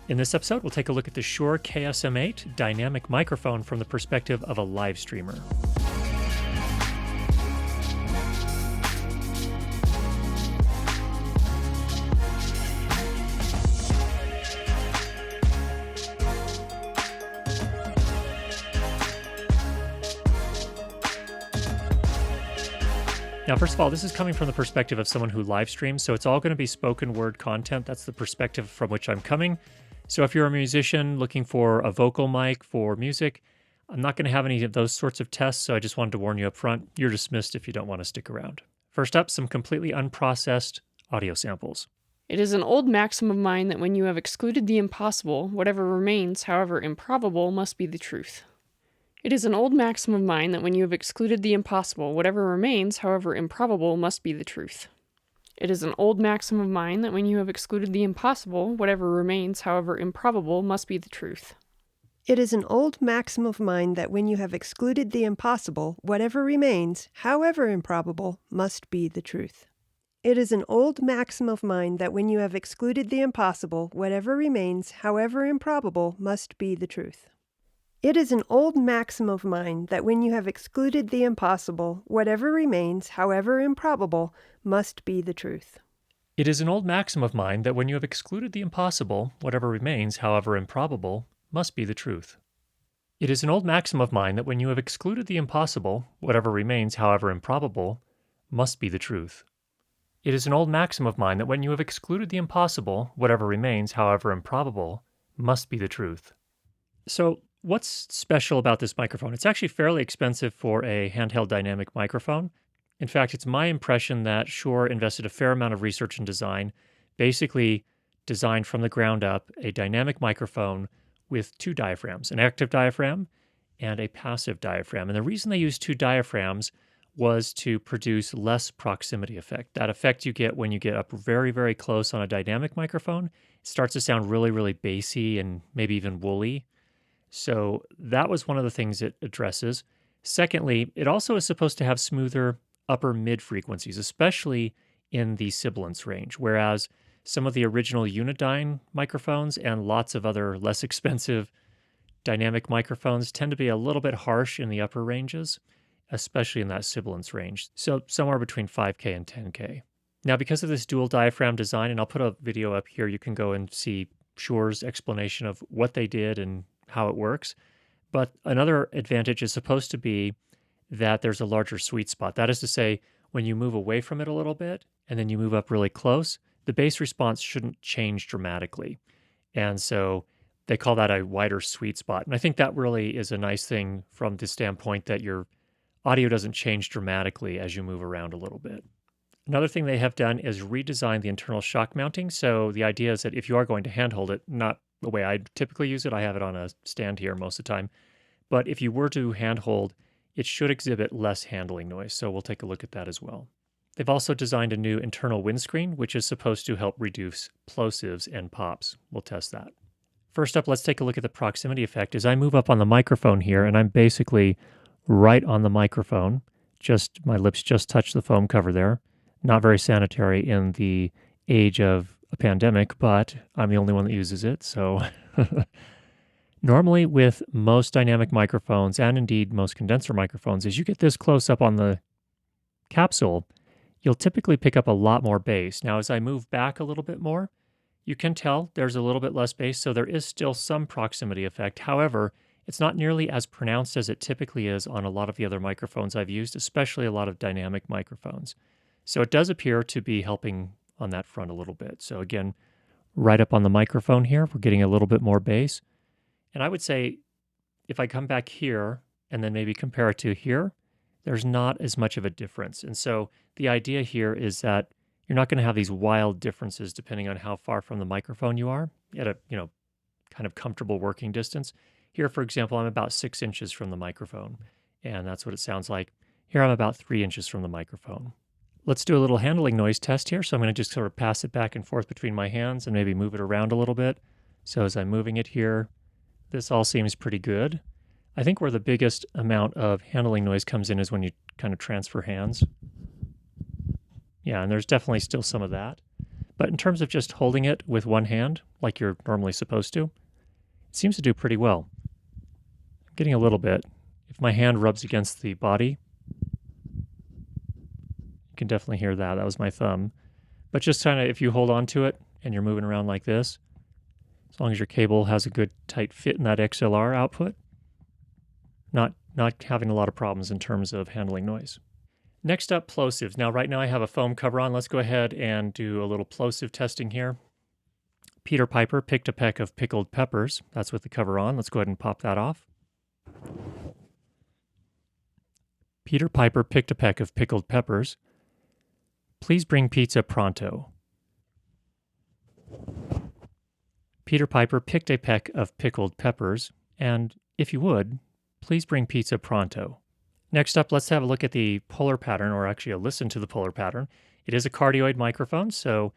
In this episode, we'll take a look at the SHURE KSM8 dynamic microphone from the perspective of a live streamer. Now, first of all, this is coming from the perspective of someone who live streams, so it's all going to be spoken word content. That's the perspective from which I'm coming. So if you're a musician looking for a vocal mic for music, I'm not going to have any of those sorts of tests, so I just wanted to warn you up front. You're dismissed if you don't want to stick around. First up, some completely unprocessed audio samples. It is an old maxim of mine that when you have excluded the impossible, whatever remains, however improbable, must be the truth. It is an old maxim of mine that when you have excluded the impossible, whatever remains, however improbable, must be the truth. It is an old maxim of mine that when you have excluded the impossible, whatever remains, however improbable, must be the truth. It is an old maxim of mine that when you have excluded the impossible, whatever remains, however improbable, must be the truth. It is an old maxim of mine that when you have excluded the impossible, whatever remains, however improbable, must be the truth. It is an old maxim of mine that when you have excluded the impossible, whatever remains, however improbable, must be the truth. It is an old maxim of mine that when you have excluded the impossible, whatever remains, however improbable, must be the truth. It is an old maxim of mine that when you have excluded the impossible, whatever remains, however improbable, must be the truth. It is an old maxim of mine that when you have excluded the impossible, whatever remains, however improbable, must be the truth. So, what's special about this microphone? It's actually fairly expensive for a handheld dynamic microphone. In fact, it's my impression that Shure invested a fair amount of research and design, basically designed from the ground up a dynamic microphone with two diaphragms, an active diaphragm and a passive diaphragm. And the reason they used two diaphragms was to produce less proximity effect. That effect you get when you get up very, very close on a dynamic microphone, it starts to sound really, really bassy and maybe even woolly. So that was one of the things it addresses. Secondly, it also is supposed to have smoother upper mid frequencies, especially in the sibilance range, whereas some of the original Dualdyne microphones and lots of other less expensive dynamic microphones tend to be a little bit harsh in the upper ranges, especially in that sibilance range. So somewhere between 5K and 10K. Now, because of this dual diaphragm design, and I'll put a video up here, you can go and see Shure's explanation of what they did and how it works. But another advantage is supposed to be that there's a larger sweet spot. That is to say, when you move away from it a little bit and then you move up really close, the bass response shouldn't change dramatically. And so they call that a wider sweet spot. And I think that really is a nice thing from the standpoint that your audio doesn't change dramatically as you move around a little bit. Another thing they have done is redesign the internal shock mounting. So the idea is that if you are going to handhold it, not the way I typically use it, I have it on a stand here most of the time. But if you were to handhold, it should exhibit less handling noise. So we'll take a look at that as well. They've also designed a new internal windscreen, which is supposed to help reduce plosives and pops. We'll test that. First up, let's take a look at the proximity effect. As I move up on the microphone here, and I'm basically right on the microphone, just my lips just touch the foam cover there. Not very sanitary in the age of a pandemic, but I'm the only one that uses it, so normally with most dynamic microphones, and indeed most condenser microphones, as you get this close up on the capsule, you'll typically pick up a lot more bass. Now, as I move back a little bit more, you can tell there's a little bit less bass, so there is still some proximity effect. However, it's not nearly as pronounced as it typically is on a lot of the other microphones I've used, especially a lot of dynamic microphones. So it does appear to be helping on that front a little bit. So again, right up on the microphone here, we're getting a little bit more bass. And I would say if I come back here and then maybe compare it to here, there's not as much of a difference. And so the idea here is that you're not going to have these wild differences depending on how far from the microphone you are at a, kind of comfortable working distance. Here, for example, I'm about 6 inches from the microphone, and that's what it sounds like. Here I'm about 3 inches from the microphone. Let's do a little handling noise test here. So I'm going to just sort of pass it back and forth between my hands and maybe move it around a little bit. So as I'm moving it here, this all seems pretty good. I think where the biggest amount of handling noise comes in is when you kind of transfer hands. Yeah, and there's definitely still some of that. But in terms of just holding it with one hand, like you're normally supposed to, it seems to do pretty well. I'm getting a little bit. If my hand rubs against the body, you can definitely hear that. That was my thumb. But just kind of, if you hold on to it and you're moving around like this, as long as your cable has a good tight fit in that XLR output, not having a lot of problems in terms of handling noise. Next up, plosives. Now, right now I have a foam cover on. Let's go ahead and do a little plosive testing here. Peter Piper picked a peck of pickled peppers. That's with the cover on. Let's go ahead and pop that off. Peter Piper picked a peck of pickled peppers. Please bring pizza pronto. Peter Piper picked a peck of pickled peppers, and if you would, please bring pizza pronto. Next up, let's have a look at the polar pattern, or actually a listen to the polar pattern. It is a cardioid microphone, so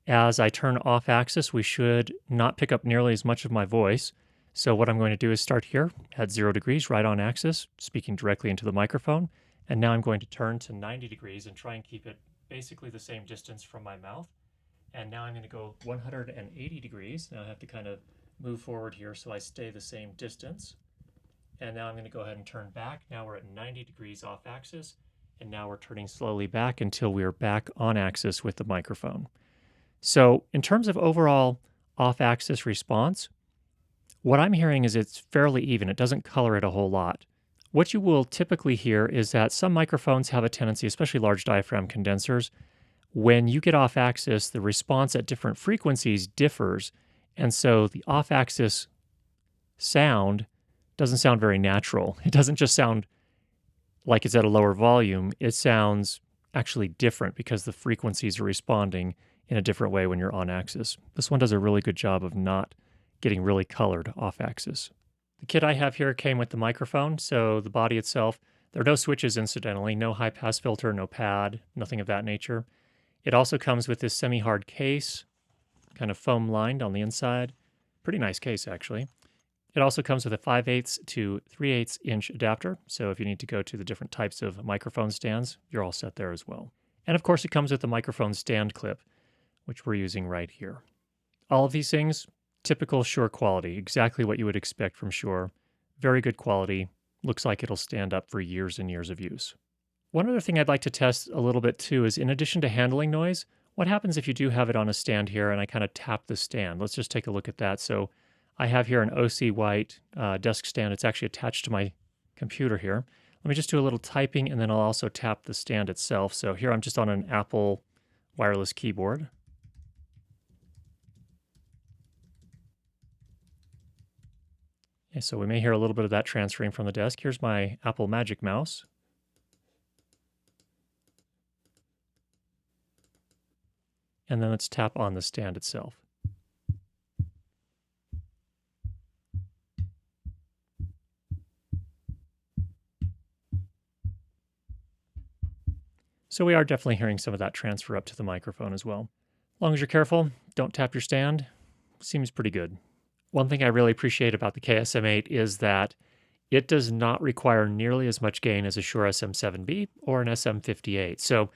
as I turn off axis, we should not pick up nearly as much of my voice. So what I'm going to do is start here at 0 degrees, right on axis, speaking directly into the microphone. And now I'm going to turn to 90 degrees and try and keep it basically the same distance from my mouth. And now I'm going to go 180 degrees. Now I have to kind of move forward here so I stay the same distance. And now I'm going to go ahead and turn back. Now we're at 90 degrees off axis. And now we're turning slowly back until we're back on axis with the microphone. So in terms of overall off-axis response, what I'm hearing is it's fairly even. It doesn't color it a whole lot. What you will typically hear is that some microphones have a tendency, especially large diaphragm condensers, when you get off axis, the response at different frequencies differs. And so the off axis sound doesn't sound very natural. It doesn't just sound like it's at a lower volume. It sounds actually different because the frequencies are responding in a different way when you're on axis. This one does a really good job of not getting really colored off axis. The kit I have here came with the microphone, so the body itself, there are no switches incidentally, no high pass filter, no pad, nothing of that nature. It also comes with this semi-hard case, kind of foam lined on the inside. Pretty nice case actually. It also comes with a 5/8 to 3/8 inch adapter, so if you need to go to the different types of microphone stands, you're all set there as well. And of course it comes with the microphone stand clip, which we're using right here. All of these things, typical Shure quality, exactly what you would expect from Shure. Very good quality. Looks like it'll stand up for years and years of use. One other thing I'd like to test a little bit too is in addition to handling noise, what happens if you do have it on a stand here and I kind of tap the stand? Let's just take a look at that. So I have here an OC White desk stand. It's actually attached to my computer here. Let me just do a little typing and then I'll also tap the stand itself. So here I'm just on an Apple wireless keyboard. Okay, so we may hear a little bit of that transferring from the desk. Here's my Apple Magic Mouse. And then let's tap on the stand itself. So we are definitely hearing some of that transfer up to the microphone as well. As long as you're careful, don't tap your stand, seems pretty good. One thing I really appreciate about the KSM8 is that it does not require nearly as much gain as a Shure SM7B or an SM58. So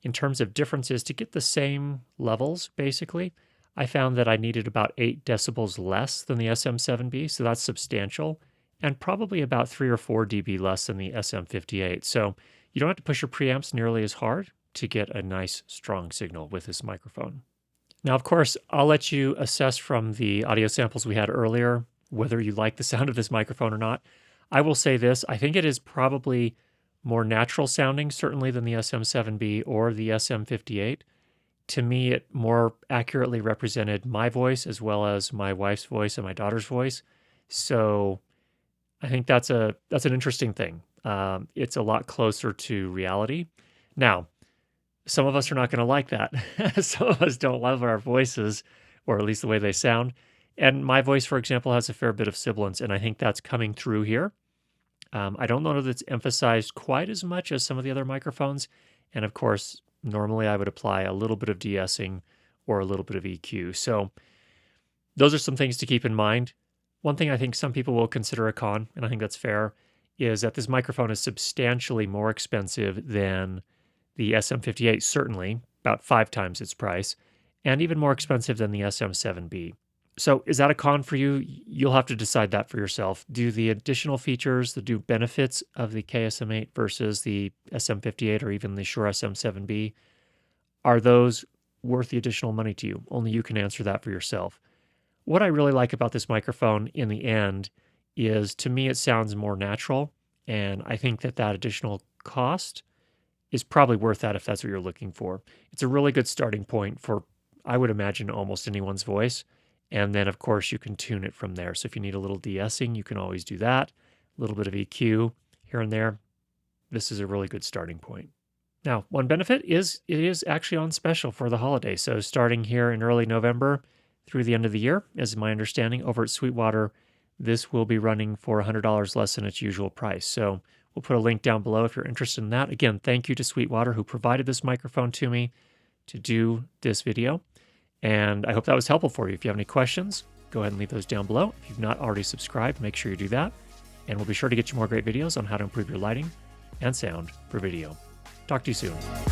in terms of differences, to get the same levels, basically, I found that I needed about 8 decibels less than the SM7B, so that's substantial, and probably about 3 or 4 dB less than the SM58. So you don't have to push your preamps nearly as hard to get a nice, strong signal with this microphone. Now, of course, I'll let you assess from the audio samples we had earlier whether you like the sound of this microphone or not. I will say this, I think it is probably more natural sounding, certainly than the SM7B or the SM58. To me, it more accurately represented my voice as well as my wife's voice and my daughter's voice. So I think that's an interesting thing. It's a lot closer to reality. Now, some of us are not going to like that. Some of us don't love our voices, or at least the way they sound. And my voice, for example, has a fair bit of sibilance, and I think that's coming through here. I don't know that it's emphasized quite as much as some of the other microphones. And of course, normally I would apply a little bit of de-essing or a little bit of EQ. So those are some things to keep in mind. One thing I think some people will consider a con, and I think that's fair, is that this microphone is substantially more expensive than the SM58, certainly, about 5 times its price. and even more expensive than the SM7B. So is that a con for you? You'll have to decide that for yourself. Do the additional features, the benefits of the KSM8 versus the SM58 or even the Shure SM7B, are those worth the additional money to you? Only you can answer that for yourself. What I really like about this microphone in the end is, to me, it sounds more natural, and I think that additional cost is probably worth that if that's what you're looking for. It's a really good starting point for, I would imagine, almost anyone's voice. And then, of course, you can tune it from there. So if you need a little de-essing, you can always do that. A little bit of EQ here and there. This is a really good starting point. Now, one benefit is it is actually on special for the holiday. So starting here in early November through the end of the year, as my understanding, over at Sweetwater, this will be running for $100 less than its usual price. So we'll put a link down below if you're interested in that. Again, thank you to Sweetwater, who provided this microphone to me to do this video. And I hope that was helpful for you. If you have any questions, go ahead and leave those down below. If you've not already subscribed, make sure you do that. And we'll be sure to get you more great videos on how to improve your lighting and sound for video. Talk to you soon.